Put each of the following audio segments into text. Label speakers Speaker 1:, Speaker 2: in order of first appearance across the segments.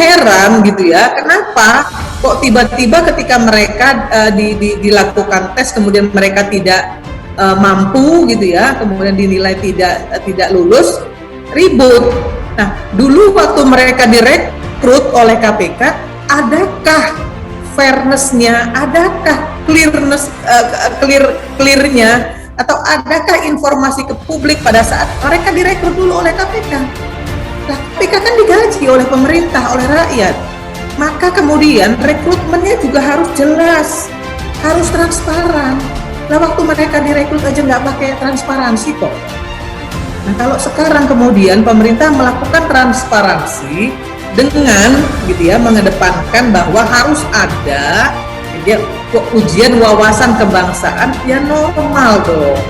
Speaker 1: heran gitu ya, kenapa kok tiba-tiba ketika mereka dilakukan tes kemudian mereka tidak mampu gitu ya, kemudian dinilai tidak lulus, ribut. Nah, dulu waktu mereka direkrut oleh KPK, adakah fairness-nya, adakah clear-nya, atau adakah informasi ke publik pada saat mereka direkrut dulu oleh KPK? Nah, KPK kan digaji oleh pemerintah, oleh rakyat. Maka kemudian rekrutmennya juga harus jelas, harus transparan. Nah, waktu mereka direkrut aja nggak pakai transparansi kok. Nah, kalau sekarang kemudian pemerintah melakukan transparansi dengan gitu ya, mengedepankan bahwa harus ada dia ujian wawasan kebangsaan, ya normal dong.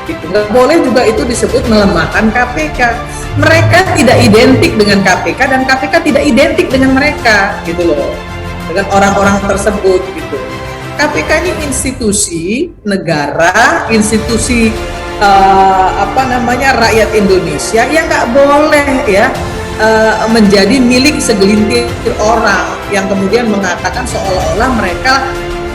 Speaker 1: Gitu. Nggak boleh juga itu disebut melemahkan KPK. Mereka tidak identik dengan KPK dan KPK tidak identik dengan mereka, gitu loh, dengan orang-orang tersebut gitu. KPK ini institusi negara, institusi rakyat Indonesia yang nggak boleh ya menjadi milik segelintir orang yang kemudian mengatakan seolah-olah mereka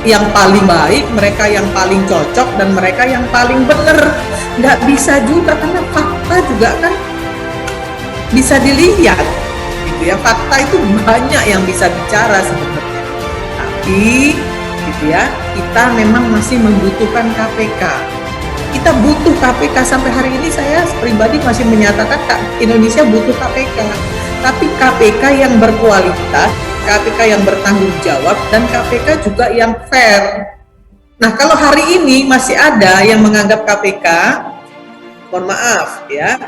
Speaker 1: yang paling baik, mereka yang paling cocok, dan mereka yang paling benar. Nggak bisa juga, karena fakta juga kan bisa dilihat gitu ya, fakta itu banyak yang bisa bicara sebenarnya. Tapi gitu ya, kita memang masih membutuhkan KPK. Kita butuh KPK sampai hari ini. Saya pribadi masih menyatakan Indonesia butuh KPK, tapi KPK yang berkualitas, KPK yang bertanggung jawab, dan KPK juga yang fair. Nah, kalau hari ini masih ada yang menganggap KPK, mohon maaf ya,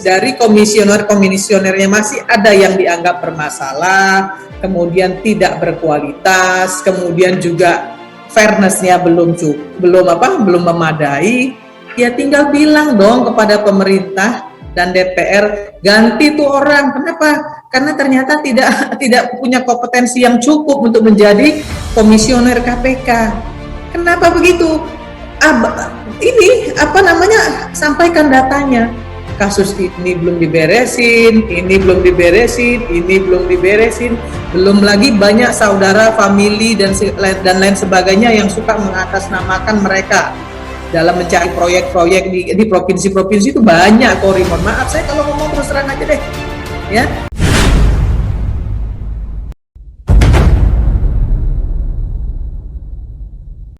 Speaker 1: dari komisionernya masih ada yang dianggap bermasalah, kemudian tidak berkualitas, kemudian juga fairness-nya belum memadai, ya tinggal bilang dong kepada pemerintah dan DPR, ganti tuh orang. Kenapa? Karena ternyata tidak punya kompetensi yang cukup untuk menjadi komisioner KPK. Kenapa begitu? Sampaikan datanya. Kasus ini belum diberesin, ini belum diberesin, ini belum diberesin. Belum lagi banyak saudara, famili, dan lain sebagainya yang suka mengatasnamakan mereka dalam mencari proyek-proyek di provinsi-provinsi itu banyak. Mohon maaf, saya kalau ngomong terus terang aja deh ya.